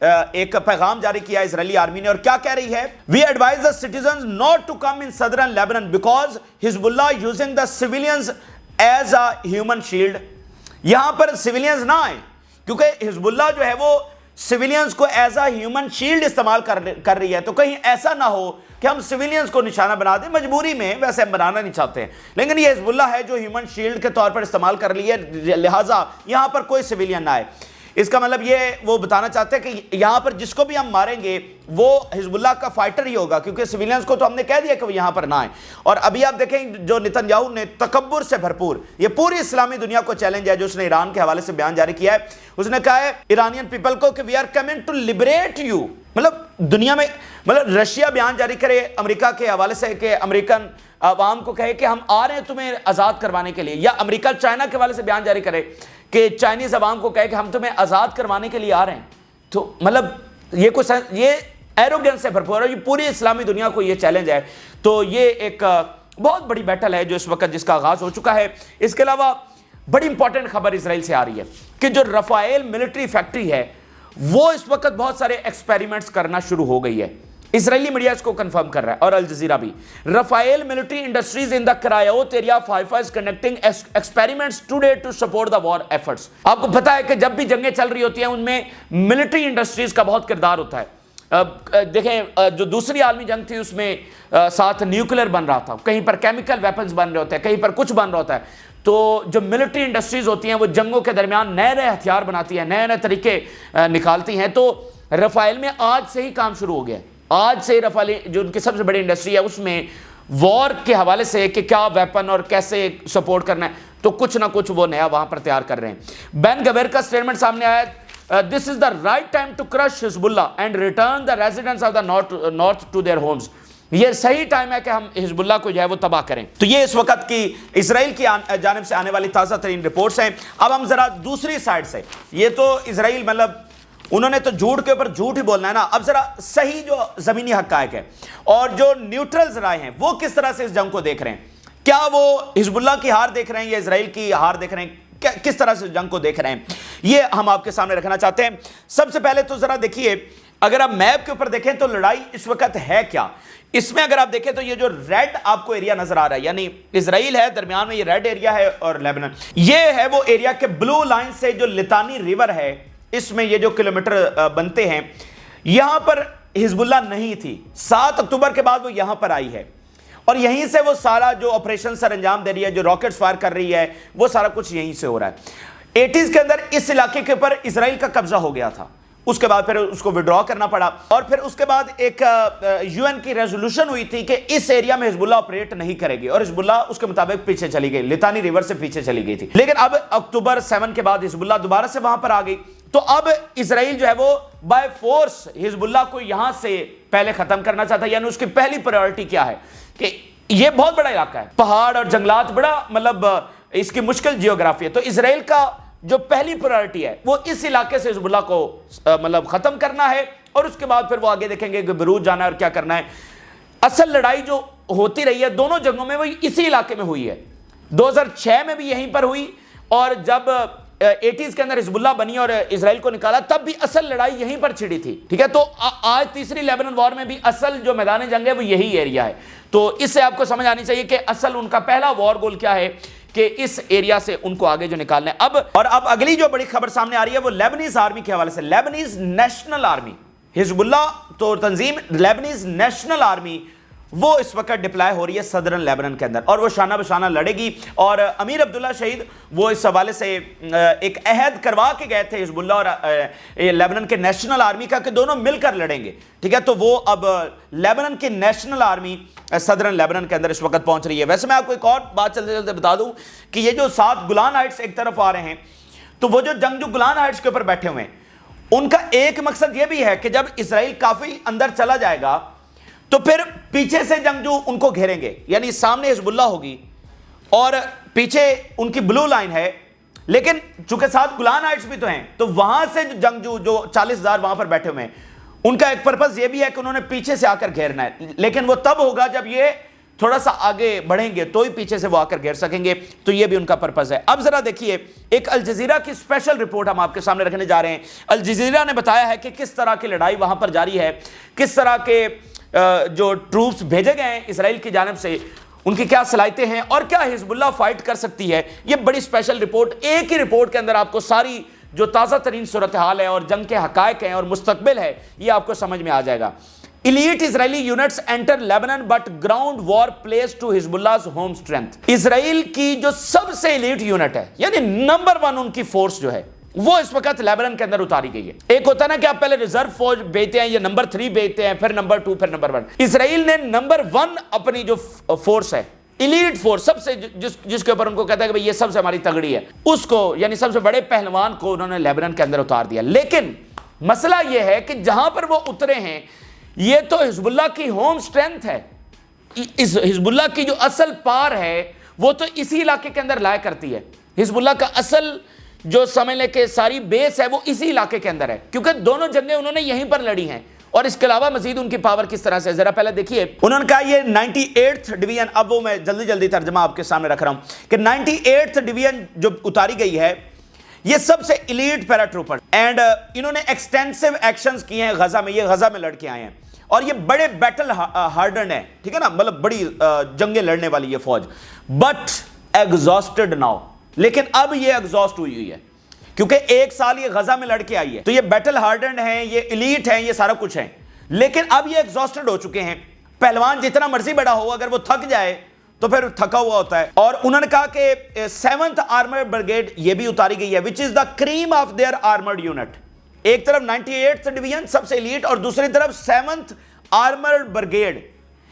ایک پیغام جاری کیا اسرائیلی آرمی نے, اور کیا کہہ رہی ہے؟ We advise the citizens not to come in southern Lebanon because Hezbollah using the civilians as a human shield. یہاں پر سویلینز نہ آئیں کیونکہ حزب اللہ جو ہے وہ سویلینز کو ایز اے ہیومن شیلڈ استعمال کر رہی ہے, تو کہیں ایسا نہ ہو کہ ہم سویلینز کو نشانہ بنا دیں. مجبوری میں, ویسے ہم بنانا نہیں چاہتے ہیں, لیکن یہ حزب اللہ ہے جو ہیومن شیلڈ کے طور پر استعمال کر لی ہے, لہٰذا یہاں پر کوئی سویلین نہ آئے. اس کا مطلب یہ وہ بتانا چاہتے ہیں کہ یہاں پر جس کو بھی ہم ماریں گے وہ حزب اللہ کا فائٹر ہی ہوگا, کیونکہ سویلینز کو تو ہم نے کہہ دیا کہ وہ یہاں پر نہ آئیں. اور ابھی آپ دیکھیں جو نتن یاہو نے تکبر سے بھرپور, یہ پوری اسلامی دنیا کو چیلنج ہے جو اس نے ایران کے حوالے سے بیان جاری کیا ہے. اس نے کہا ہے ایرانین پیپل کو کہ we are coming to liberate you. مطلب دنیا میں, مطلب رشیا بیان جاری کرے امریکہ کے حوالے سے کہ امریکن عوام کو کہے کہ ہم آ رہے ہیں تمہیں آزاد کروانے کے لیے, یا امریکہ چائنا کے حوالے سے بیان جاری کرے کہ چائنیز عوام کو کہے کہ ہم تمہیں آزاد کروانے کے لیے آ رہے ہیں. تو مطلب یہ ایروگنس سے بھرپور ہے, یہ پوری اسلامی دنیا کو یہ چیلنج ہے. تو یہ ایک بہت بڑی بیٹل ہے جو اس وقت جس کا آغاز ہو چکا ہے. اس کے علاوہ بڑی امپورٹنٹ خبر اسرائیل سے آ رہی ہے کہ جو رفائیل ملٹری فیکٹری ہے وہ اس وقت بہت سارے ایکسپیریمنٹس کرنا شروع ہو گئی ہے. اسرائیلی میڈیا اس کو کنفرم کر رہا ہے, اور الجزیرہ بھی. Rafael Military Industries in the Krayot area of Haifa is conducting experiments today to support the war efforts. آپ کو پتا ہے کہ جب بھی جنگیں چل رہی ہوتی ہیں ان میں ملٹری انڈسٹریز کا بہت کردار ہوتا ہے. دیکھیں جو دوسری عالمی جنگ تھی اس میں ساتھ نیوکلیر بن رہا تھا, کہیں پر کیمیکل ویپنز بن رہے ہوتے ہیں, کہیں پر کچھ بن رہا ہوتا ہے. تو جو ملٹری انڈسٹریز ہوتی ہیں وہ جنگوں کے درمیان نئے نئے ہتھیار بناتی ہیں, نئے نئے طریقے نکالتی ہیں. تو رفائل میں آج سے ہی کام شروع ہو گیا ہے. آج سے رفائل جو ان کی سب سے بڑی انڈسٹری ہے اس میں وار کے حوالے سے کہ کیا ویپن اور کیسے سپورٹ کرنا ہے, تو کچھ نہ کچھ وہ نیا وہاں پر تیار کر رہے ہیں. بین گویر کا سٹیٹمنٹ سامنے آیا, this is the right time to crush Hezbollah and return the residents of the north to their homes. یہ صحیح ٹائم ہے کہ ہم حزب اللہ کو جو ہے وہ تباہ کریں. تو یہ اس وقت کی اسرائیل کی جانب سے آنے والی تازہ ترین رپورٹس ہیں. اب ہم ذرا دوسری سائڈ سے, یہ تو اسرائیل مطلب انہوں نے تو جھوٹ کے اوپر جھوٹ ہی بولنا ہے نا, اب ذرا صحیح جو زمینی حقائق ہے اور جو نیوٹرلز رائے ہیں وہ کس طرح سے اس جنگ کو دیکھ رہے ہیں. کیا وہ حزب اللہ کی ہار دیکھ رہے ہیں یا اسرائیل کی ہار دیکھ رہے ہیں, کس طرح سے جنگ کو دیکھ رہے ہیں, یہ ہم آپ کے سامنے رکھنا چاہتے ہیں. سب سے پہلے تو ذرا دیکھیے, اگر آپ میپ کے اوپر دیکھیں تو لڑائی اس وقت ہے کیا. اس میں اگر آپ دیکھیں تو یہ جو ریڈ آپ کو ایریا نظر آ رہا ہے, یعنی اسرائیل ہے, درمیان میں یہ ریڈ ایریا ہے, اور لیبنان, یہ ہے وہ ایریا کے بلو لائن سے جو لتانی ریور ہے اس میں یہ جو کلومیٹر بنتے ہیں, یہاں پر حزب اللہ نہیں تھی. 7 اکتوبر کے بعد وہ یہاں پر آئی ہے, اور یہیں سے وہ سارا جو آپریشن سر انجام دے رہی ہے, جو راکٹس فائر کر رہی ہے, وہ سارا کچھ یہیں سے ہو رہا ہے. 80s کے اندر اس علاقے کے اوپر اسرائیل کا قبضہ ہو گیا تھا, اس کے بعد پھر اس کو وڈرا کرنا پڑا, اور پھر اس کے بعد ایک UN کی ریزولوشن ہوئی تھی کہ اس ایریا میں حزب اللہ آپریٹ نہیں کرے گی, اور حزب اللہ اس کے مطابق پیچھے چلی گئی, لتانی ریور سے پیچھے چلی گئی تھی. لیکن اب اکتوبر 7 کے بعد حزب اللہ دوبارہ سے وہاں پر آ گئی, تو اب اسرائیل جو ہے وہ بائی فورس حزب اللہ کو یہاں سے پہلے ختم کرنا چاہتا ہے. یعنی اس کی پہلی پرائیورٹی کیا ہے کہ یہ بہت بڑا علاقہ ہے, پہاڑ اور جنگلات, بڑا مطلب اس کی مشکل جیوگرافی ہے. تو اسرائیل کا جو پہلی پرائیورٹی ہے وہ اس علاقے سے حزب اللہ کو مطلب ختم کرنا ہے, اور اس کے بعد پھر وہ آگے دیکھیں گے کہ بیروت جانا ہے اور کیا کرنا ہے. اصل لڑائی جو ہوتی رہی ہے دونوں جنگوں میں وہ اسی علاقے میں ہوئی ہے. 2006 میں بھی یہیں پر ہوئی, اور جب 80s کے اندر حزب اللہ بنی اور اسرائیل کو نکالا تب بھی اصل لڑائی یہیں پر چھڑی تھی. ٹھیک ہے, تو آج تیسری لیبنان وار میں بھی اصل جو میدان جنگ ہے وہ یہی ایریا ہے. تو اس سے آپ کو سمجھ آنی چاہیے کہ اصل ان کا پہلا وار گول کیا ہے کہ اس ایریا سے ان کو آگے جو نکالنا ہے. اب اگلی جو بڑی خبر سامنے آ رہی ہے وہ لیبنیز آرمی کے حوالے سے. لیبنیز نیشنل آرمی, حزب اللہ تو تنظیم, لیبنیز نیشنل آرمی وہ اس وقت ڈپلائے ہو رہی ہے صدرن لیبنان کے اندر, اور وہ شانہ بشانہ لڑے گی. اور امیر عبداللہ شہید وہ اس حوالے سے ایک عہد کروا کے گئے تھے حزب اللہ اور لیبنان کے نیشنل آرمی کا کہ دونوں مل کر لڑیں گے. ٹھیک ہے, تو وہ اب لیبنان کی نیشنل آرمی صدرن لیبنان کے اندر اس وقت پہنچ رہی ہے. ویسے میں آپ کو ایک اور بات چلتے چلتے بتا دوں کہ یہ جو 7 گولان ہائٹس ایک طرف آ رہے ہیں, تو وہ جو جنگجو گولان ہائٹس کے اوپر بیٹھے ہوئے ہیں ان کا ایک مقصد یہ بھی ہے کہ جب اسرائیل کافی اندر چلا جائے گا تو پھر پیچھے سے جنگجو ان کو گھیریں گے. یعنی سامنے حزب اللہ ہوگی اور پیچھے ان کی بلو لائن ہے, لیکن چونکہ 7 گولان ہائٹس بھی تو ہیں, تو وہاں سے جو جنگجو جو 40,000 وہاں پر بیٹھے ہوئے ہیں ان کا ایک پرپس یہ بھی ہے کہ انہوں نے پیچھے سے آ کر گھیرنا ہے. لیکن وہ تب ہوگا جب یہ تھوڑا سا آگے بڑھیں گے تو ہی پیچھے سے وہ آ کر گھیر سکیں گے. تو یہ بھی ان کا پرپز ہے. اب ذرا دیکھیے ایک الجزیرہ کی اسپیشل رپورٹ ہم آپ کے سامنے رکھنے جا رہے ہیں. الجزیرہ نے بتایا ہے کہ کس طرح کی لڑائی وہاں پر جاری ہے, کس طرح کے جو ٹروپس بھیجے گئے ہیں اسرائیل کی جانب سے, ان کی کیا صلاحیتیں ہیں اور کیا حزب اللہ فائٹ کر سکتی ہے. یہ بڑی اسپیشل رپورٹ, ایک ہی رپورٹ کے اندر آپ کو ساری جو تازہ ترین صورتحال ہے اور جنگ کے حقائق ہیں اور مستقبل ہے یہ آپ کو سمجھ میں آ جائے گا. Elite Israeli units enter Lebanon but ground war plays to Hezbollah's home strength. اسرائیل کی جو سب سے ایلیٹ یونٹ ہے یعنی نمبر 1 ان کی فورس جو ہے وہ اس وقت لیبنان کے اندر اتاری گئی ہے. ایک ہوتا ہے نا کہ آپ پہلے ریزرو فوج بھیجتے ہیں, یہ نمبر 3 بھیجتے ہیں, پھر نمبر 2, پھر نمبر 1. اسرائیل نے نمبر 1 اپنی جو فورس ہے, ایلیٹ فورس, سب سے جس کے اوپر ان کو کہتا ہے کہ یہ سب سے ہماری تگڑی ہے, اس کو یعنی سب سے بڑے پہلوان کو انہوں نے لیبنان کے اندر اتار دیا. لیکن مسئلہ یہ ہے کہ جہاں پر وہ اترے ہیں یہ تو حزب اللہ کی ہوم سٹرینتھ ہے. اس حزب اللہ کی جو اصل پار ہے وہ تو اسی علاقے کے اندر لایا کرتی ہے. حزب اللہ کا اصل جو سمجھ لے کہ ساری بیس ہے وہ اسی علاقے کے اندر ہے, کیونکہ دونوں جنگیں انہوں نے یہیں پر لڑی ہیں. اور اس کے علاوہ مزید ان کی پاور کس طرح سے, ذرا پہلے دیکھیے. انہوں نے کہا یہ 98th ڈویژن, اب وہ میں جلدی ترجمہ آپ کے سامنے رکھ رہا ہوں کہ 98th ڈویژن جو اتاری گئی ہے یہ سب سے ایلیٹ پیرا ٹروپر, اینڈ انہوں نے ایکسٹینسو ایکشنز کیے ہیں غزہ میں. یہ غزہ میں لڑ کے آئے ہیں اور یہ بڑے بیٹل ہارڈنڈ ہے, ٹھیک ہے نا, مطلب بڑی جنگیں لڑنے والی یہ فوج. بٹ ایگزاسٹڈ ناؤ, لیکن اب یہ ایگزاسٹ ہوئی ہے کیونکہ 1 سال یہ غزہ میں لڑ کے آئی ہے. تو یہ بیٹل ہارڈنڈ ہیں, یہ ایلیٹ ہیں, یہ سارا کچھ ہیں, لیکن اب یہ ایگزاسٹڈ ہو چکے ہیں. پہلوان جتنا مرضی بڑا ہو اگر وہ تھک جائے تو پھر تھکا ہوا ہوتا ہے. اور انہوں نے کہا کہ 7th آرمرڈ بریگیڈ یہ بھی اتاری گئی ہے, which is the cream of their armored unit. ایک طرف 98th ڈویژن سب سے ایلیٹ اور دوسری طرف 7th آرمرڈ بریگیڈ,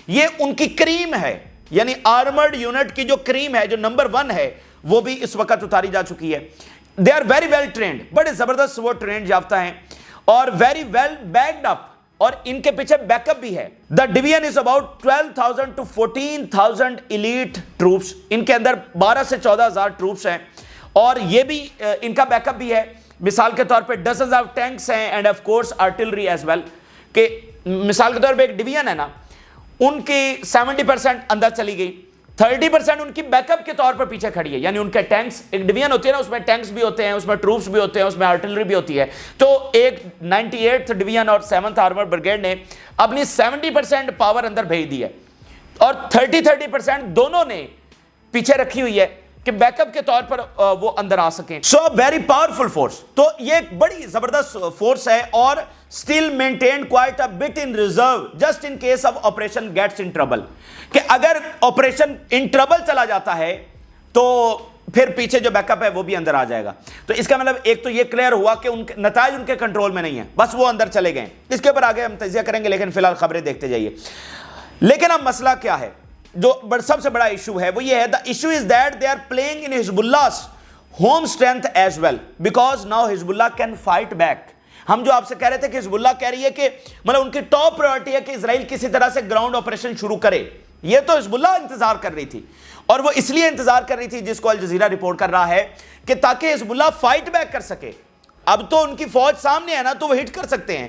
یہ ان کی کریم ہے, یعنی آرمرڈ یونٹ کی جو کریم ہے, جو نمبر 1 ہے, وہ بھی اس وقت اتاری جا چکی ہے. They are very well trained, بڑے زبردست وہ ٹرینڈ یافتہ ہیں اور ویری ویل بیکڈ اپ, اور ان کے پیچھے بیک اپ بھی ہے. The division is about 12,000 to 14,000 elite troops, ان کے اندر 12 سے 14,000 ٹروپس ہیں اور یہ بھی ان کا بیک اپ بھی ہے. مثال کے طور پہ ڈزنز آف ٹینکس ہیں and of course artillery as well, کہ مثال کے طور پہ ایک ڈویژن ہے نا, ان کی 70% اندر چلی گئی, 30% ان کی بیک اپ کے طور پر پیچھے کھڑی ہے. یعنی ان کے ٹینکس, ایک ڈویژن ہوتی ہے نا, اس میں ٹینکس بھی ہوتے ہیں, اس میں ٹروپس بھی ہوتے ہیں, اس میں آرٹلری بھی ہوتی ہے. تو ایک 98th ڈویژن اور 7th آرمر بریگیڈ نے اپنی 70% پاور اندر بھیج دی ہے اور 30% دونوں نے پیچھے رکھی ہوئی ہے کہ بیک اپ کے طور پر وہ اندر آ سکیں. So very powerful force. تو یہ ایک بڑی زبردست فورس ہے اور still maintained quite a bit in reserve just in case of operation gets in trouble, کہ اگر آپریشن ان ٹربل چلا جاتا ہے تو پھر پیچھے جو بیک اپ ہے وہ بھی اندر آ جائے گا. تو اس کا مطلب ایک تو یہ کلیئر ہوا کہ ان کے نتائج ان کے کنٹرول میں نہیں ہیں, بس وہ اندر چلے گئے. اس کے اوپر آگے ہم تجزیہ کریں گے, لیکن فی الحال خبریں دیکھتے جائیے. لیکن اب مسئلہ کیا ہے, جو سب سے بڑا ایشو ہے وہ یہ ہے, the issue is that they are playing in Hezbollah's home strength as well because now Hezbollah can fight back. ہم جو آپ سے کہہ رہے تھے کہ حزب اللہ کہہ رہی ہے کہ مطلب ان کی ٹاپ پرائورٹی ہے کہ اسرائیل کسی طرح سے گراؤنڈ آپریشن شروع کرے, یہ تو حزب اللہ انتظار کر رہی تھی, اور وہ اس لیے انتظار کر رہی تھی جس کو الجزیرہ رپورٹ کر رہا ہے کہ تاکہ حزب اللہ فائٹ بیک کر سکے. اب تو ان کی فوج سامنے ہے نا, تو وہ ہٹ کر سکتے ہیں.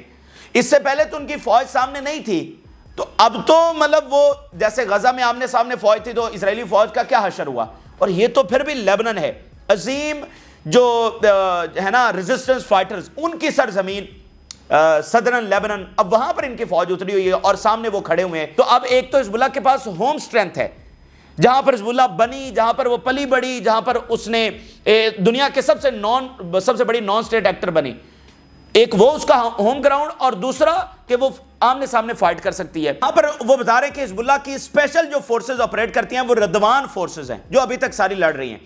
اس سے پہلے تو ان کی فوج سامنے نہیں تھی, تو اب تو مطلب وہ جیسے غزہ میں آمنے سامنے فوج تھی تو اسرائیلی فوج کا کیا حشر ہوا. اور یہ تو پھر بھی لیبنان ہے, عظیم جو ہے نا ریزسٹنس فائٹرز, ان کی سرزمین صدرن لیبنان, اب وہاں پر ان کی فوج اتری ہوئی ہے اور سامنے وہ کھڑے ہوئے ہیں. تو اب ایک تو حزب اللہ کے پاس ہوم سٹرینتھ ہے, جہاں پر حزب اللہ بنی, جہاں پر وہ پلی بڑی, جہاں پر اس نے دنیا کے سب سے بڑی نان سٹیٹ ایکٹر بنی. ایک وہ اس کا ہوم گراؤنڈ, اور دوسرا کہ وہ آمنے سامنے فائٹ کر سکتی ہے. یہاں پر وہ بتا رہے ہیں کہ حزب اللہ کی اسپیشل جو فورسز آپریٹ کرتی ہیں وہ ردوان فورسز ہیں, جو ابھی تک ساری لڑ رہی ہیں,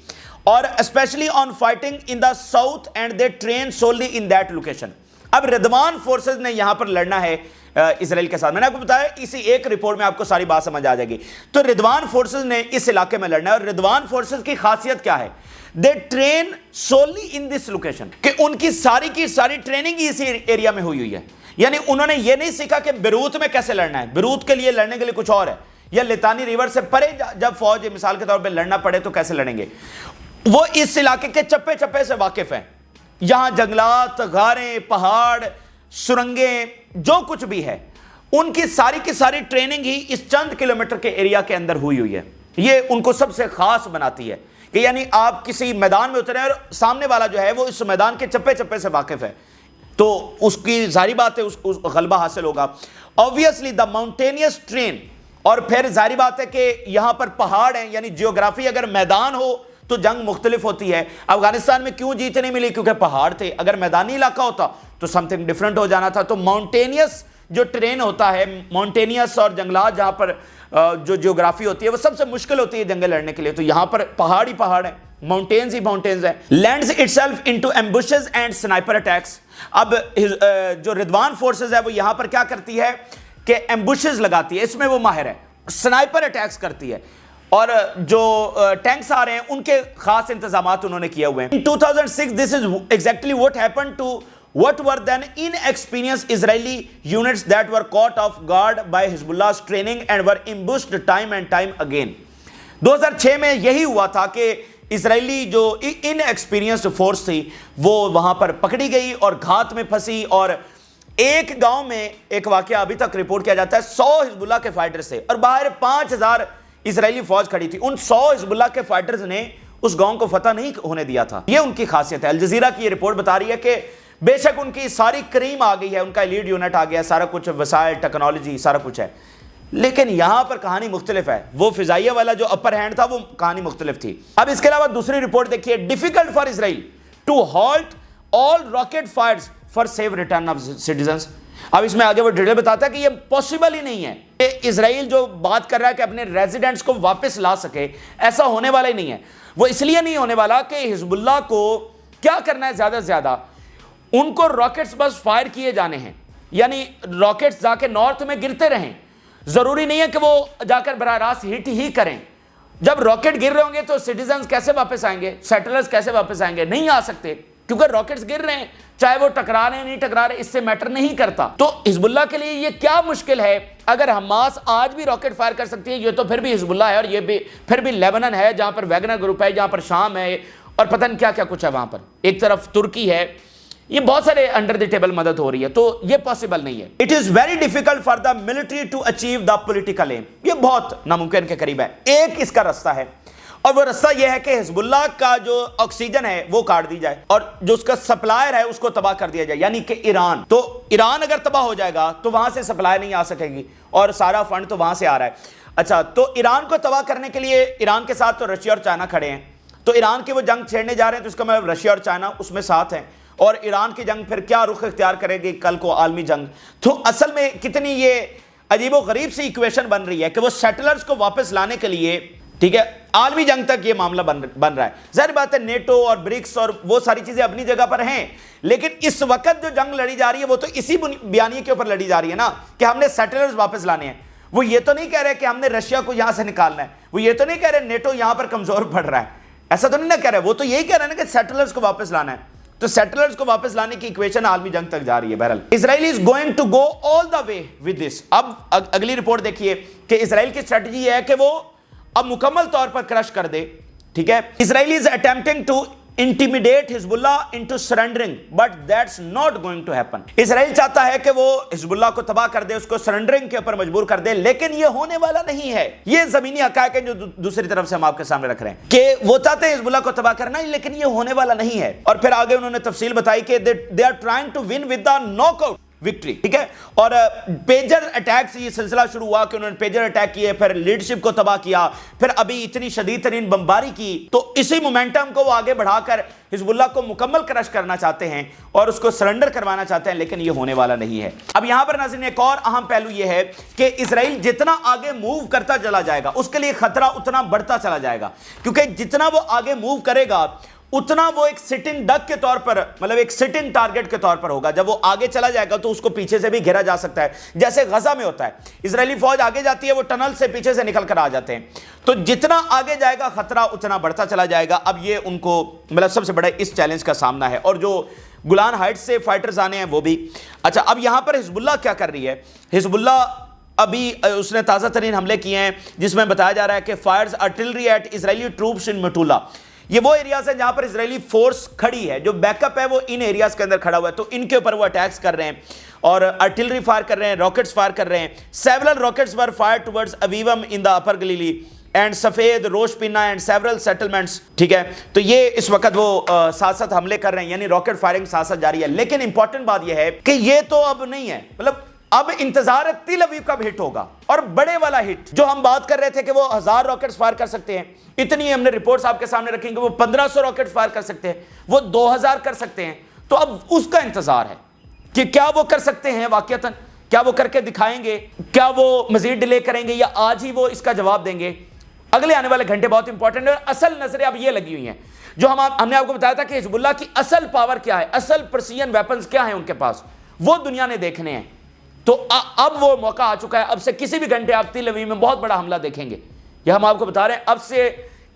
اور especially on fighting in the south and they train solely in that location. اب ردوان فورسز نے یہاں پر لڑنا ہے اسرائیل کے ساتھ. میں نے آپ کو بتایا اسی ایک رپورٹ میں آپ کو ساری بات سمجھ آ جائے گی. تو ردوان فورسز نے اس علاقے میں لڑنا ہے, اور ردوان فورسز کی خاصیت کیا ہے, they train solely in this location, کہ ان کی ساری ٹریننگ اسی ایریا میں ہوئی ہے. یعنی انہوں نے یہ نہیں سیکھا کہ بیروت میں کیسے لڑنا ہے, بیروت کے لیے لڑنے کے لیے کچھ اور ہے, یا لتانی ریور سے پرے جب فوج مثال کے طور پہ لڑنا پڑے تو کیسے لڑیں گے. وہ اس علاقے کے چپے چپے سے واقف ہیں, یہاں جنگلات, غاریں, پہاڑ, سرنگیں, جو کچھ بھی ہے ان کی ساری ٹریننگ ہی اس چند کلومیٹر کے ایریا کے اندر ہوئی ہے. یہ ان کو سب سے خاص بناتی ہے کہ یعنی آپ کسی میدان میں اترے اور سامنے والا جو ہے وہ اس میدان کے چپے چپے سے واقف ہے, تو اس کی ظاہری بات ہے اس غلبہ حاصل ہوگا. obviously the mountainous terrain, اور پھر ظاہری بات ہے کہ یہاں پر پہاڑ ہیں, یعنی جیوگرافی اگر میدان ہو تو جنگ مختلف ہوتی ہے. افغانستان میں کیوں جیت نہیں ملی؟ کیونکہ پہاڑ تھے. اگر میدانی علاقہ ہوتا تو سم تھنگ ڈفرینٹ ہو جانا تھا. تو ماؤنٹینیس جو ٹرین ہوتا ہے, ماؤنٹینیس اور جنگلات جہاں پر جو جیوگرافی ہوتی ہے وہ سب سے مشکل ہوتی ہے جنگیں لڑنے کے لیے, تو یہاں پر پہاڑ ہی پہاڑ ہیں, ماؤنٹینز ہی ماؤنٹینز ہیں. Lends itself into ambushes and sniper attacks. اب جو رضوان فورسز ہے وہ یہاں پر کیا کرتی ہے کہ ایمبوشز لگاتی ہے, اس میں وہ ماہر ہے. سنائپر اٹیکس کرتی ہے, اور جو ٹینکس آ رہے ہیں ان کے خاص انتظامات انہوں نے کیا ہوئے ہیں. In 2006 this is exactly what happened to what were then inexperienced Israeli units that were caught off guard by Hezbollah's training and were ambushed time and time again. 2006 میں یہی ہوا تھا کہ اسرائیلی جو ان ایکسپیرینسڈ فورس تھی وہ وہاں پر پکڑی گئی اور گھات میں پھنسی, اور ایک گاؤں میں ایک واقعہ ابھی تک رپورٹ کیا جاتا ہے 100 حزب اللہ کے فائٹر سے, اور باہر 5000 اسرائیلی فوج کھڑی تھی. ان 100 حزب اللہ کے فائٹرز نے اس گاؤں کو فتح نہیں ہونے دیا تھا. یہ ان کی خاصیت ہے. الجزیرہ کی یہ رپورٹ بتا رہی ہے کہ بے شک ان کی ساری کریم آ گئی ہے, ان کا لیڈ یونٹ آ گیا, سارا کچھ وسائل ٹیکنالوجی سارا کچھ ہے, لیکن یہاں پر کہانی مختلف ہے. وہ فضائیہ والا جو اپر ہینڈ تھا وہ کہانی مختلف تھی. اب اس کے علاوہ دوسری رپورٹ دیکھیے, difficult for Israel to halt all rocket fires for safe return of citizens. اب اس میں آگے وہ ڈیٹیل بتاتا ہے کہ یہ پاسبل ہی نہیں ہے کہ اسرائیل جو بات کر رہا ہے کہ اپنے ریزیڈنٹس کو واپس لا سکے, ایسا ہونے والا ہی نہیں ہے. وہ اس لیے نہیں ہونے والا کہ حزب اللہ کو کیا کرنا ہے, زیادہ سے زیادہ ان کو راکٹس بس فائر کیے جانے ہیں, یعنی راکٹس جا کے نارتھ میں گرتے رہیں. ضروری نہیں ہے کہ وہ جا کر براہ راست ہٹ ہی کریں. جب راکٹ گر رہے ہوں گے تو سٹیزنز کیسے واپس آئیں گے, سیٹلرز کیسے واپس آئیں گے؟ نہیں آ سکتے, کیونکہ راکٹس گر رہے ہیں, چاہے وہ ٹکرا رہے ہیں نہیں ٹکرا رہے, اس سے میٹر نہیں کرتا. تو حزب اللہ کے لیے یہ کیا مشکل ہے؟ اگر حماس آج بھی راکٹ فائر کر سکتی ہے, یہ تو پھر بھی حزب اللہ ہے, اور یہ بھی پھر بھی لیبنن ہے جہاں پر ویگنر گروپ ہے, جہاں پر شام ہے, اور پتہ نہیں کیا کیا کچھ ہے وہاں پر, ایک طرف ترکی ہے, یہ بہت سارے انڈر دی ٹیبل مدد ہو رہی ہے. تو یہ پاسبل نہیں ہے. It is very difficult for the military to achieve the political aim. یہ بہت ناممکن کے قریب ہے. ایک اس کا رستہ ہے, اور وہ رستہ یہ ہے کہ حزب اللہ کا جو آکسیجن ہے وہ کاٹ دی جائے, اور جو اس کا سپلائر ہے اس کو تباہ کر دیا جائے, یعنی کہ ایران. تو ایران اگر تباہ ہو جائے گا تو وہاں سے سپلائی نہیں آ سکے گی, اور سارا فنڈ تو وہاں سے آ رہا ہے. اچھا, تو ایران کو تباہ کرنے کے لیے ایران کے ساتھ تو رشیا اور چائنا کھڑے ہیں, تو ایران کی وہ جنگ چھیڑنے جا رہے ہیں, تو اس کا مطلب رشیا اور چائنا اس میں ساتھ ہیں, اور ایران کی جنگ پھر کیا رخ اختیار کرے گی کل کو, عالمی جنگ. تو اصل میں کتنی یہ عجیب و غریب سی ایکویشن بن رہی ہے کہ وہ سیٹلرز کو واپس لانے کے لیے, ٹھیک ہے, عالمی جنگ تک یہ معاملہ بن رہا ہے. ظاہر بات ہے نیٹو اور برکس اور وہ ساری چیزیں اپنی جگہ پر ہیں, لیکن اس وقت جو جنگ لڑی جا رہی ہے وہ تو اسی بیانیے کے اوپر لڑی جا رہی ہے نا, کہ ہم نے سیٹلرز واپس لانے ہیں. وہ یہ تو نہیں کہہ رہے کہ ہم نے رشیا کو یہاں سے نکالنا ہے, وہ یہ تو نہیں کہہ رہے نیٹو یہاں پر کمزور پڑ رہا ہے, ایسا تو نہیں نہ کہہ رہے. وہ تو یہی کہہ رہے ہیں کہ سیٹلرز کو واپس لانا ہے. تو سیٹلرز کو واپس لانے کی ایکویشن عالمی جنگ تک جا رہی ہے. بہرحال Israel is going to go all the way with this. اب اگلی رپورٹ دیکھیے کہ اسرائیل کی اسٹریٹجی یہ ہے کہ وہ اب مکمل طور پر کرش کر دے, ٹھیک ہے. اسرائیل از اٹیمپٹنگ ٹو intimidate حزب اللہ into surrendering, but that's not going to happen. اسرائیل چاہتا ہے کہ وہ حزب اللہ کو تباہ کر دے, اس کو سرنڈرنگ کے اوپر مجبور کر دے, لیکن یہ ہونے والا نہیں ہے. یہ زمینی حقائق ہیں جو دوسری طرف سے ہم آپ کے سامنے رکھ رہے ہیں کہ وہ چاہتے ہیں حزب اللہ کو تباہ کرنا, لیکن یہ ہونے والا نہیں ہے. اور پھر آگے انہوں نے تفصیل بتائی کہ they are trying to win with the knockout victory, ٹھیک ہے. اور پیجر اٹیک سے یہ سلسلہ شروع ہوا کہ انہوں نے پیجر اٹیک کیے, پھر لیڈرشپ کو تباہ کیا, پھر ابھی اتنی شدید ترین بمباری کی. تو اسی مومنٹم کو وہ آگے بڑھا کر حزب اللہ کو مکمل کرش کرنا چاہتے ہیں اور اس کو سرنڈر کروانا چاہتے ہیں, لیکن یہ ہونے والا نہیں ہے. اب یہاں پر ناظرین ایک اور اہم پہلو یہ ہے کہ اسرائیل جتنا آگے موو کرتا چلا جائے گا اس کے لیے خطرہ اتنا بڑھتا چلا جائے گا, کیونکہ جتنا وہ آگے موو کرے گا اتنا وہ ایک سٹنگ ڈک کے طور پر, مطلب ایک سٹنگ ٹارگٹ کے طور پر ہوگا. جب وہ آگے چلا جائے گا تو اس کو پیچھے سے بھی گھیرا جا سکتا ہے, جیسے غزہ میں ہوتا ہے. اسرائیلی فوج آگے جاتی ہے, وہ ٹنل سے پیچھے سے نکل کر آ جاتے ہیں. تو جتنا آگے جائے گا خطرہ اتنا بڑھتا چلا جائے گا. اب یہ ان کو مطلب سب سے بڑا اس چیلنج کا سامنا ہے, اور جو گولان ہائٹس سے فائٹرز آنے ہیں وہ بھی. اچھا, اب یہاں پر حزب اللہ کیا کر رہی ہے؟ حزب اللہ ابھی اس نے تازہ ترین حملے کیے ہیں جس میں بتایا جا رہا ہے کہ fires artillery at Israeli troops in Metula. یہ وہ ایریاز ہیں جہاں پر اسرائیلی فورس کھڑی ہے, جو بیک اپ ہے وہ ان ایریاز کے اندر کھڑا ہوا ہے, تو ان کے اوپر وہ اٹیکس کر رہے ہیں. اور آرٹلری فائر کر رہے ہیں, راکٹس فائر کر رہے ہیں. Several rockets were fire towards Avivim in the upper Galilee and Safed Rosh پینا اینڈ سیورل سیٹلمنٹس. ٹھیک ہے, تو یہ اس وقت وہ ساتھ ساتھ حملے کر رہے ہیں, یعنی راکٹ فائرنگ ساتھ ساتھ جاری ہے. لیکن امپورٹنٹ بات یہ ہے کہ یہ تو اب نہیں ہے, مطلب اب انتظار ہے تل ابیب کب ہٹ ہوگا, اور بڑے والا ہٹ جو ہم بات کر رہے تھے کہ وہ 1000 راکٹس فائر کر سکتے ہیں, اتنی ہم نے رپورٹس آپ کے سامنے رکھیں کہ وہ 1500 راکٹ فائر کر سکتے ہیں, وہ 2000 کر سکتے ہیں. تو اب اس کا انتظار ہے کہ کیا وہ کر سکتے ہیں واقعتاً, کیا وہ کر کے دکھائیں گے, کیا وہ مزید ڈیلے کریں گے, یا آج ہی وہ اس کا جواب دیں گے. اگلے آنے والے گھنٹے بہت امپورٹنٹ ہیں. اصل نظریں اب یہ لگی ہوئی ہیں جو ہم نے آپ کو بتایا تھا کہ حزب اللہ کی اصل پاور کیا ہے, اصل پرسیجن ویپنز کیا ہیں ان کے پاس, وہ دنیا نے دیکھنے ہیں. تو اب وہ موقع آ چکا ہے, اب سے کسی بھی گھنٹے آپ تل ابیب میں بہت بڑا حملہ دیکھیں گے. یہ ہم آپ کو بتا رہے ہیں, اب سے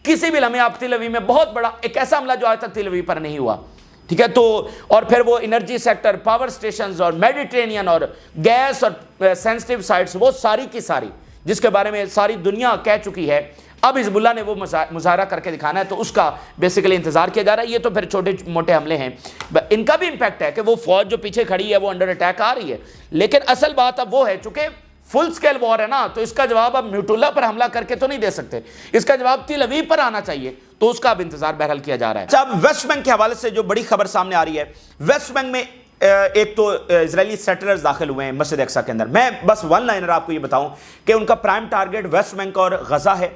کسی بھی لمحے آپ تل ابیب میں بہت بڑا ایک ایسا حملہ جو آج تک تل ابیب پر نہیں ہوا. ٹھیک ہے, تو اور پھر وہ انرجی سیکٹر, پاور سٹیشنز اور میڈیٹرینین اور گیس اور سینسٹیو سائٹس, وہ ساری کی ساری جس کے بارے میں ساری دنیا کہہ چکی ہے, اب حزب اللہ نے وہ مظاہرہ کر کے دکھانا ہے. تو اس کا بیسیکلی انتظار کیا جا رہا ہے. یہ تو پھر چھوٹے موٹے حملے ہیں, ان کا بھی امپیکٹ ہے کہ وہ فوج جو پیچھے کھڑی ہے وہ انڈر اٹیک آ رہی ہے. لیکن اصل بات اب وہ ہے, چونکہ فل سکیل وار ہے نا, تو اس کا جواب اب میوٹولہ پر حملہ کر کے تو نہیں دے سکتے, اس کا جواب تل ابیب پر آنا چاہیے. تو اس کا اب انتظار بہرحال کیا جا رہا ہے. اب ویسٹ بینک کے حوالے سے جو بڑی خبر سامنے آ رہی ہے, ویسٹ بینک میں ایک تو اسرائیلی سیٹلرز داخل ہوئے ہیں مسجد اقصیٰ کے اندر. میں بس ون لائنر آپ کو یہ بتاؤں کہ ان کا پرائم ٹارگٹ ویسٹ بینک اور غزہ ہے.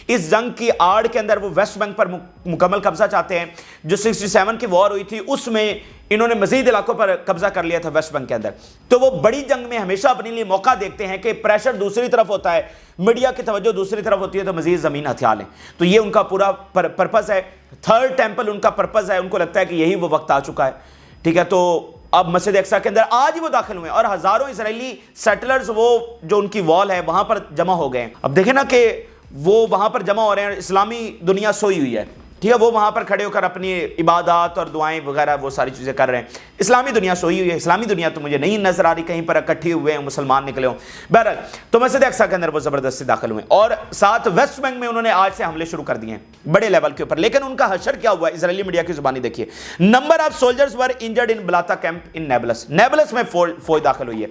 اس جنگ کی آڑ کے اندر وہ ویسٹ بینک پر مکمل قبضہ چاہتے ہیں. جو 67 کی وار ہوئی تھی اس میں انہوں نے مزید علاقوں پر قبضہ کر لیا تھا ویسٹ بینک کے اندر. تو وہ بڑی جنگ میں ہمیشہ اپنے لیے موقع دیکھتے ہیں کہ پریشر دوسری طرف ہوتا ہے, میڈیا کی توجہ دوسری طرف ہوتی ہے, تو مزید زمین ہتھیار لیں. تو یہ ان کا پورا پرپس ہے. تھرڈ ٹیمپل ان کا پرپس ہے, ان کو لگتا ہے کہ یہی وہ وقت آ چکا ہے. ٹھیک ہے, تو اب مسجد اقصیٰ کے اندر آج ہی وہ داخل ہوئے ہیں اور ہزاروں اسرائیلی سیٹلرز وہ جو ان کی وال ہے وہاں پر جمع ہو گئے ہیں. اب دیکھیں نا کہ وہ وہاں پر جمع ہو رہے ہیں, اسلامی دنیا سوئی ہوئی ہے. ٹھیک ہے, وہ وہاں پر کھڑے ہو کر اپنی عبادات اور دعائیں وغیرہ وہ ساری چیزیں کر رہے ہیں. اسلامی دنیا سوئی ہوئی ہے, اسلامی دنیا تو مجھے نہیں نظر آ رہی کہیں پر اکٹھے ہوئے ہیں مسلمان نکلے ہوں. بہرحال تو مسجد اقصیٰ کے اندر وہ زبردستی داخل ہوئے, اور ساتھ ویسٹ بینک میں انہوں نے آج سے حملے شروع کر دیے ہیں بڑے لیول کے اوپر. لیکن ان کا حشر کیا ہوا ہے, اسرائیلی میڈیا کی زبانی دیکھیے. Number of soldiers were injured in بلاتا کیمپ ان نیبلس, نیبلس میں فوج داخل ہوئی ہے.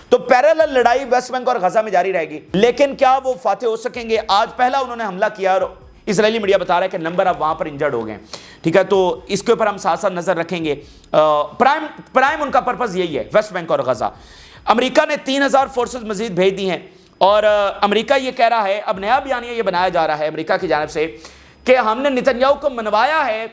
تو پیرالل لڑائی ویسٹ بینک اور غزہ میں جاری رہے گی. لیکن کیا وہ فاتح ہو سکیں گے؟ آج پہلا انہوں نے حملہ کیا اور اسرائیلی میڈیا بتا رہا ہے کہ نمبر آف وہاں پر انجرڈ ہو گئے. ٹھیک ہے, تو اس کے اوپر ہم ساتھ ساتھ نظر رکھیں گے. پرائم ان کا پرپس یہی ہے, ویسٹ بینک اور غزہ. امریکہ نے 3000 فورسز مزید بھیج دی ہیں, اور امریکہ یہ کہہ رہا ہے, اب نیا بیانیہ یہ بنایا جا رہا ہے امریکہ کی جانب سے کہ ہم نے نتنیاہو کو منوایا ہے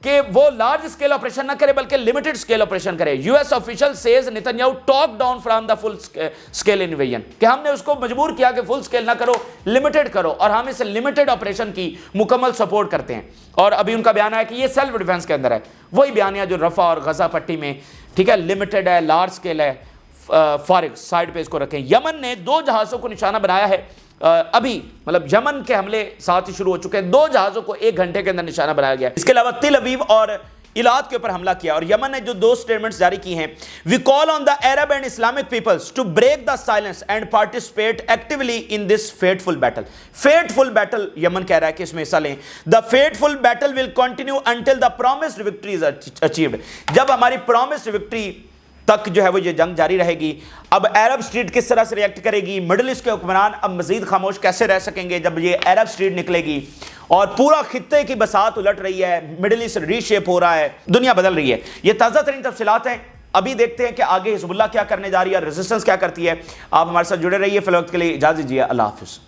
کہ وہ لارج اسکیل آپریشن نہ کرے بلکہ لمیٹڈ اسکیل آپریشن کرے. U S official says Netanyahu talk down from the full scale invasion, کہ ہم نے اس کو مجبور کیا کہ فل اسکیل نہ کرو, لمیٹڈ کرو, اور ہم اس لمیٹڈ آپریشن کی مکمل سپورٹ کرتے ہیں. اور ابھی ان کا بیان ہے کہ یہ سیلف ڈیفنس کے اندر ہے, وہی بیانیہ جو رفح اور غزہ پٹی میں ٹھیک ہے لمیٹڈ ہے, لارج اسکیل ہے, فارغ سائڈ پہ اس کو رکھیں. یمن نے 2 جہازوں کو نشانہ بنایا ہے ابھی, مطلب یمن کے حملے ساتھ ہی شروع ہو چکے ہیں. 2 جہازوں کو 1 گھنٹے کے اندر نشانہ بنایا گیا. اس کے علاوہ تل ابیب اور ایلات کے اوپر حملہ کیا, اور یمن نے جو 2 سٹیٹمنٹس جاری کی ہیں. We call on the Arab and Islamic peoples to break the silence and participate actually in this faithful battle. Faithful battle Yemen کہہ رہا ہے کہ اس میں حصہ لیں. The faithful battle will continue until the promised victory is achieved. جب ہماری پرومسڈ وکٹری تک جو ہے وہ یہ جنگ جاری رہے گی. اب عرب اسٹریٹ کس طرح سے ریئیکٹ کرے گی, مڈل ایسٹ کے حکمران اب مزید خاموش کیسے رہ سکیں گے جب یہ عرب اسٹریٹ نکلے گی اور پورا خطے کی بساط الٹ رہی ہے, مڈل ایسٹ ری شیپ ہو رہا ہے, دنیا بدل رہی ہے. یہ تازہ ترین تفصیلات ہیں, ابھی دیکھتے ہیں کہ آگے حزب اللہ کیا کرنے جا رہی ہے, ریزسٹنس کیا کرتی ہے. آپ ہمارے ساتھ جڑے رہیے. فی الوقت کے لیے اجازت دیجیے, اللہ حافظ.